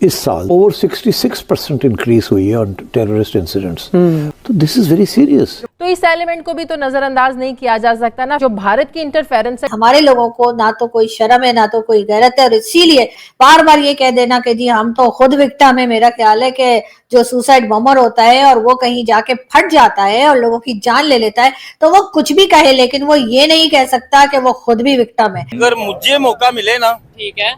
इस साल over 66% increase हुई है ऑन टेररिस्ट इंसिडेंट्स। तो दिस इज वेरी सीरियस। तो इस एलिमेंट को भी तो नजरअंदाज नहीं किया जा सकता ना, जो भारत की इंटरफेरेंस है। हमारे लोगों को ना तो कोई शर्म है ना तो कोई गैरत है, और इसीलिए बार बार ये कह देना कि जी हम तो खुद विक्टिम है, मेरा ख्याल है कि जो सुसाइड बॉम्बर होता है और वो कहीं जाके फट जाता है और लोगों की जान ले लेता है तो वो कुछ भी कहे, लेकिन वो ये नहीं कह सकता कि वो खुद भी विक्टिम है। अगर मुझे मौका मिले ना, ठीक है,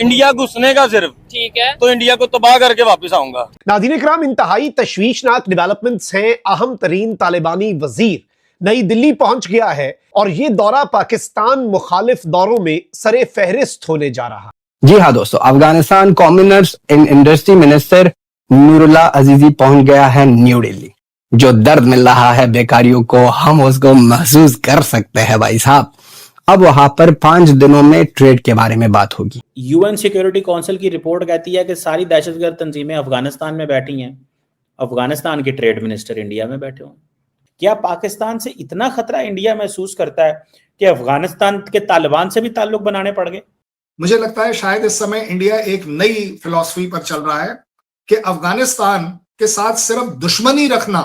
इंडिया घुसने का सिर्फ, ठीक है, तो इंडिया को तबाह करके वापस आऊंगा। नाज़रीन इकराम, इंतहाई तशवीशनाक डेवलपमेंट्स हैं। अहम तरीन तालिबानी वजीर नई दिल्ली पहुंच गया है और ये दौरा पाकिस्तान मुखालिफ दौरों में सरे फहरिस्त होने जा रहा है। जी हाँ दोस्तों, Afghanistan commerce and industry minister Noorullah अजीजी पहुंच गया है न्यू दिल्ली। जो दर्द मिल रहा है बेकारियों को, हम उसको महसूस कर सकते हैं भाई साहब। अब वहां पर 5 दिनों में ट्रेड के बारे में बात होगी। यूएन सिक्योरिटी काउंसिल की रिपोर्ट कहती है कि सारी दहशतगर्द तंजीमें अफगानिस्तान में बैठी हैं। अफगानिस्तान के ट्रेड मिनिस्टर इंडिया में बैठे हुए। क्या पाकिस्तान से इतना खतरा इंडिया महसूस करता है कि अफगानिस्तान के तालिबान से भी ताल्लुक बनाने पड़ गए? मुझे लगता है शायद इस समय इंडिया एक नई फिलॉसफी पर चल रहा है कि अफगानिस्तान के साथ सिर्फ दुश्मनी रखना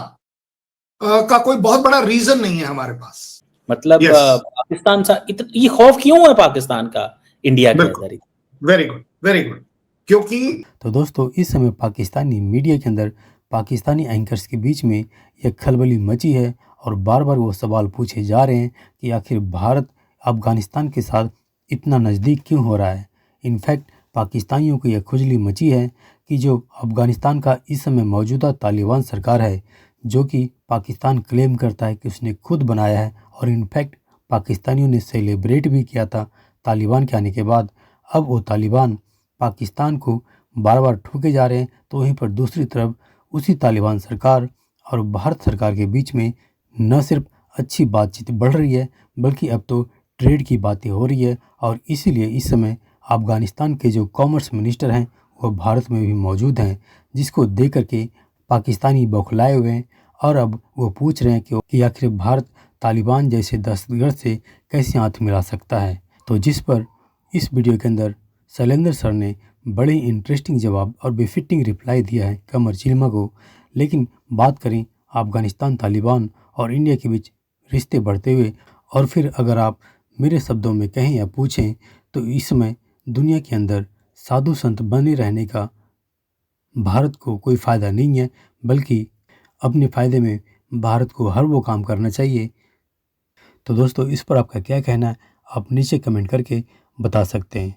का कोई बहुत बड़ा रीजन नहीं है हमारे पास। मतलब पाकिस्तान सा ये खौफ क्यों है पाकिस्तान का इंडिया के अंदर? Very good, very good. क्योंकि तो दोस्तों, इस समय पाकिस्तानी मीडिया के अंदर पाकिस्तानी एंकर्स के बीच में यह खलबली मची है और बार बार वो सवाल पूछे जा रहे हैं कि आखिर भारत अफगानिस्तान के साथ इतना नज़दीक क्यों हो रहा है। इनफैक्ट पाकिस्तानियों को यह खुजली मची है कि जो अफगानिस्तान का इस समय मौजूदा तालिबान सरकार है, जो कि पाकिस्तान क्लेम करता है कि उसने खुद बनाया है, और इनफैक्ट पाकिस्तानियों ने सेलिब्रेट भी किया था तालिबान के आने के बाद। अब वो तालिबान पाकिस्तान को बार बार ठोके जा रहे हैं। तो वहीं पर दूसरी तरफ उसी तालिबान सरकार और भारत सरकार के बीच में न सिर्फ अच्छी बातचीत बढ़ रही है, बल्कि अब तो ट्रेड की बातें हो रही है। और इसीलिए इस समय अफगानिस्तान के जो कॉमर्स मिनिस्टर हैं वो भारत में भी मौजूद हैं, जिसको देख करके पाकिस्तानी बौखलाए हुए हैं और अब वो पूछ रहे हैं कि आखिर भारत तालिबान जैसे दहशतगर्द से कैसे हाथ मिला सकता है। तो जिस पर इस वीडियो के अंदर शैलेंद्र सर ने बड़े इंटरेस्टिंग जवाब और बेफिटिंग रिप्लाई दिया है कमर चिल्मा को। लेकिन बात करें अफगानिस्तान, तालिबान और इंडिया के बीच रिश्ते बढ़ते हुए, और फिर अगर आप मेरे शब्दों में कहें या पूछें तो इस समय दुनिया के अंदर साधु संत बने रहने का भारत को कोई फ़ायदा नहीं है, बल्कि अपने फ़ायदे में भारत को हर वो काम करना चाहिए। तो दोस्तों, इस पर आपका क्या कहना है, आप नीचे कमेंट करके बता सकते हैं।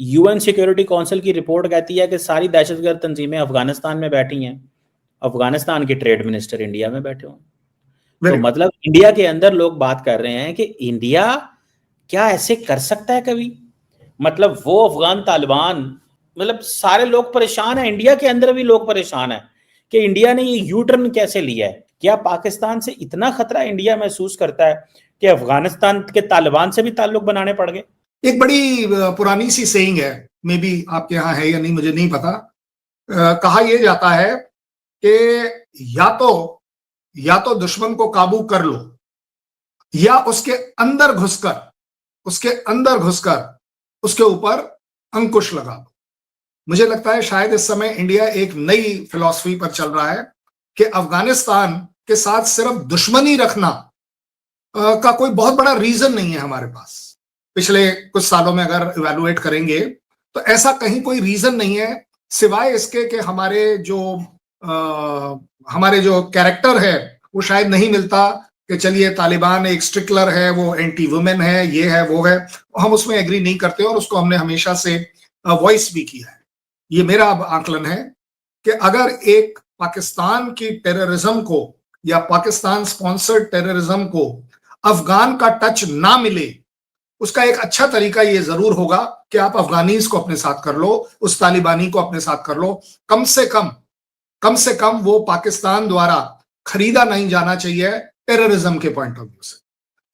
यूएन सिक्योरिटी काउंसिल की रिपोर्ट कहती है कि सारी दहशतगर्द तंजीमें अफगानिस्तान में बैठी हैं। अफगानिस्तान के ट्रेड मिनिस्टर इंडिया में बैठे हुए। तो मतलब इंडिया के अंदर लोग बात कर रहे हैं कि इंडिया क्या ऐसे कर सकता है कभी? मतलब वो अफगान तालिबान, मतलब सारे लोग परेशान हैं, इंडिया के अंदर भी लोग परेशान हैं कि इंडिया ने ये यू टर्न कैसे लिया है। क्या पाकिस्तान से इतना खतरा इंडिया महसूस करता है कि अफगानिस्तान के तालिबान से भी ताल्लुक बनाने पड़ गए? एक बड़ी पुरानी सी सेइंग है, मे बी आपके यहाँ है या नहीं मुझे नहीं पता। कहा यह जाता है कि या तो दुश्मन को काबू कर लो या उसके अंदर घुसकर उसके ऊपर अंकुश लगा दो। मुझे लगता है शायद इस समय इंडिया एक नई फिलॉसफी पर चल रहा है कि अफगानिस्तान के साथ सिर्फ दुश्मनी रखना का कोई बहुत बड़ा रीजन नहीं है हमारे पास। पिछले कुछ सालों में अगर इवैल्यूएट करेंगे तो ऐसा कहीं कोई रीजन नहीं है, सिवाय इसके कि हमारे जो कैरेक्टर है वो शायद नहीं मिलता कि चलिए तालिबान एक स्ट्रिकलर है, वो एंटी वुमेन है, ये है वो है। हम उसमें एग्री नहीं करते और उसको हमने हमेशा से वॉइस भी किया है। ये मेरा आकलन है कि अगर एक पाकिस्तान की टेररिज्म को या पाकिस्तान स्पॉन्सर्ड टेररिज्म को अफगान का टच ना मिले, उसका एक अच्छा तरीका ये जरूर होगा कि आप अफगानीज को अपने साथ कर लो, उस तालिबानी को अपने साथ कर लो। कम से कम वो पाकिस्तान द्वारा खरीदा नहीं जाना चाहिए टेररिज्म के पॉइंट ऑफ व्यू से।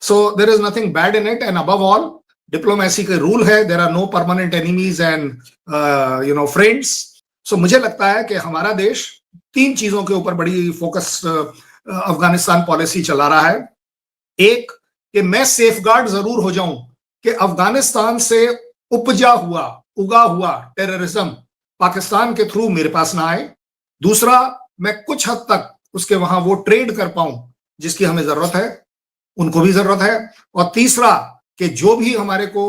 So there is nothing bad in it, and above all diplomacy के रूल है, there are no permanent enemies and friends. So मुझे लगता है कि हमारा देश 3 चीजों के ऊपर बड़ी फोकस अफगानिस्तान पॉलिसी चला रहा है। एक कि मैं सेफगार्ड जरूर हो जाऊं कि अफगानिस्तान से उगा हुआ टेररिज्म पाकिस्तान के थ्रू मेरे पास ना आए। दूसरा, मैं कुछ हद तक उसके वहां वो ट्रेड कर पाऊं जिसकी हमें जरूरत है, उनको भी जरूरत है। और तीसरा कि जो भी हमारे को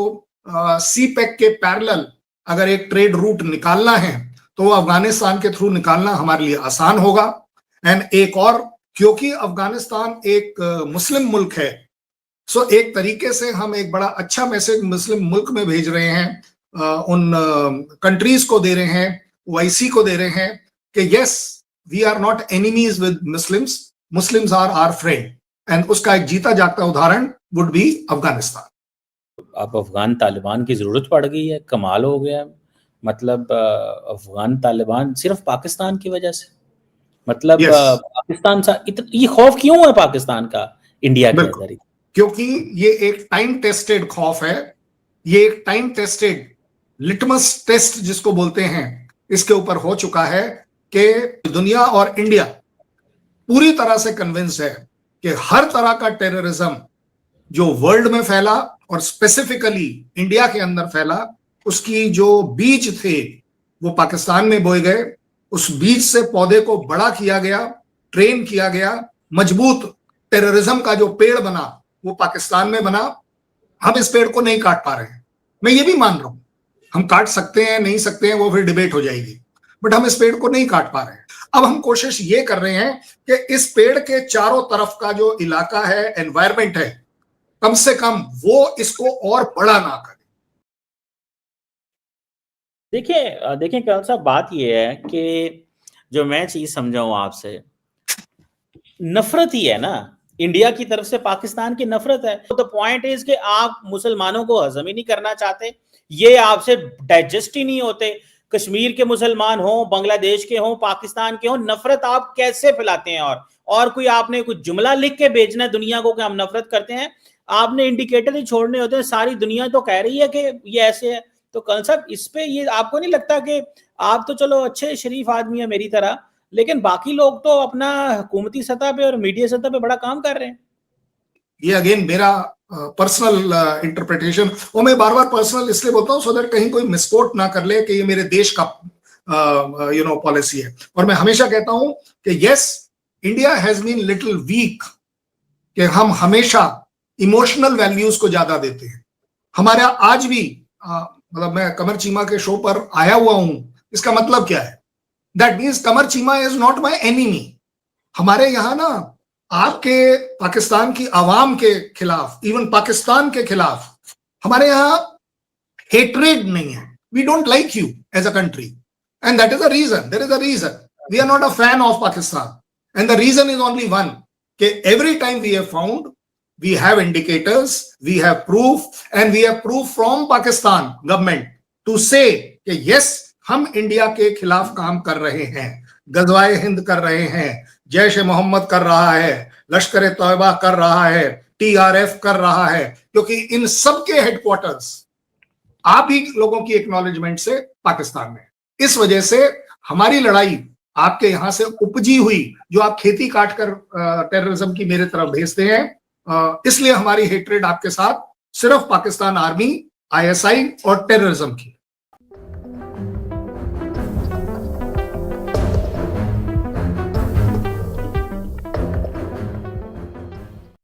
सीपेक के पैरेलल अगर एक ट्रेड रूट निकालना है तो वो अफगानिस्तान के थ्रू निकालना हमारे लिए आसान होगा। एंड एक और, क्योंकि अफगानिस्तान एक मुस्लिम मुल्क है, सो एक तरीके से हम एक बड़ा अच्छा मैसेज मुस्लिम मुल्क में भेज रहे हैं, उन कंट्रीज को दे रहे हैं, ओआईसी को दे रहे हैं कि yes, we are not enemies with Muslims, Muslims are our friend. And उसका एक जीता जागता उदाहरण वुड बी अफगानिस्तान। अब अफगान तालिबान की जरूरत पड़ गई है, कमाल हो गया। मतलब अफगान तालिबान सिर्फ पाकिस्तान की वजह से, मतलब पाकिस्तान सा ये खौफ क्यों है पाकिस्तान का इंडिया के अंदर? क्योंकि ये एक टाइम टेस्टेड खौफ है, ये एक टाइम टेस्टेड लिटमस टेस्ट जिसको बोलते हैं, इसके ऊपर हो चुका है कि दुनिया और इंडिया पूरी तरह से कन्विंस है कि हर तरह का टेररिज्म जो वर्ल्ड में फैला और स्पेसिफिकली इंडिया के अंदर फैला, उसकी जो बीज थे वो पाकिस्तान में बोए गए। उस बीज से पौधे को बड़ा किया गया, ट्रेन किया गया, मजबूत टेररिज्म का जो पेड़ बना वो पाकिस्तान में बना। हम इस पेड़ को नहीं काट पा रहे हैं, मैं ये भी मान रहा हूं, हम काट सकते हैं नहीं सकते हैं वो फिर डिबेट हो जाएगी, बट हम इस पेड़ को नहीं काट पा रहे हैं। अब हम कोशिश ये कर रहे हैं कि इस पेड़ के चारों तरफ का जो इलाका है, एनवायरमेंट है, कम से कम वो इसको और बड़ा ना करे। देखिए कौन सा बात ये है कि जो मैं चीज समझाऊं आपसे, नफरत ही है ना इंडिया की तरफ से, पाकिस्तान की नफरत है। तो द पॉइंट इज कि आप मुसलमानों को हजम ही नहीं करना चाहते, ये आपसे डाइजेस्ट ही नहीं होते। कश्मीर के मुसलमान हो, बांग्लादेश के हो, पाकिस्तान के हो, नफरत आप कैसे फैलाते हैं? और कोई आपने कुछ जुमला लिख के भेजना है दुनिया को कि हम नफरत करते हैं, आपने इंडिकेटर ही छोड़ने होते हैं। सारी दुनिया तो कह रही है कि ये ऐसे है। तो कंसेप्ट इस पे ये आपको नहीं लगता कि आप तो चलो अच्छे शरीफ आदमी है मेरी तरह, लेकिन बाकी लोग तो अपना हुकूमती सतह पे और मीडिया सतह पे बड़ा काम कर रहे हैं? ये अगेन मेरा पर्सनल इंटरप्रिटेशन, और मैं बार बार पर्सनल इसलिए बोलता हूँ सो दैट कहीं कोई मिसकोट ना कर ले कि ये मेरे देश का पॉलिसी है। और मैं हमेशा कहता हूं कि yes, India has been little weak, कि हम हमेशा इमोशनल वैल्यूज को ज्यादा देते हैं। हमारा आज भी मतलब मैं कमर चीमा के शो पर आया हुआ हूं, इसका मतलब क्या है? That means Qamar Cheema is not my enemy. हमारे यहाँ ना आपके पाकिस्तान की आवाम के खिलाफ, इवन पाकिस्तान के खिलाफ हमारे यहाँ हेट्रेड नहीं है। We don't like you as a country and that is a reason, there is a reason we are not a fan of Pakistan and the reason is only one, कि every time we have found, we have indicators, we have proof, and we have proof from Pakistan government to say कि yes, हम India के खिलाफ काम कर रहे हैं, गजवाए हिंद कर रहे हैं, जैश ए मोहम्मद कर रहा है, लश्कर ए तौबा कर रहा है, TRF कर रहा है, क्योंकि इन सब के हेडक्वार्टर्स आप ही लोगों की एक्नॉलेजमेंट से पाकिस्तान में। इस वजह से हमारी लड़ाई आपके यहां से उपजी हुई, जो आप खेती काट कर टेररिज्म की मेरे तरफ भेजते हैं, इसलिए हमारी हेट्रेड आपके साथ सिर्फ पाकिस्तान आर्मी, ISI और टेररिज्म की।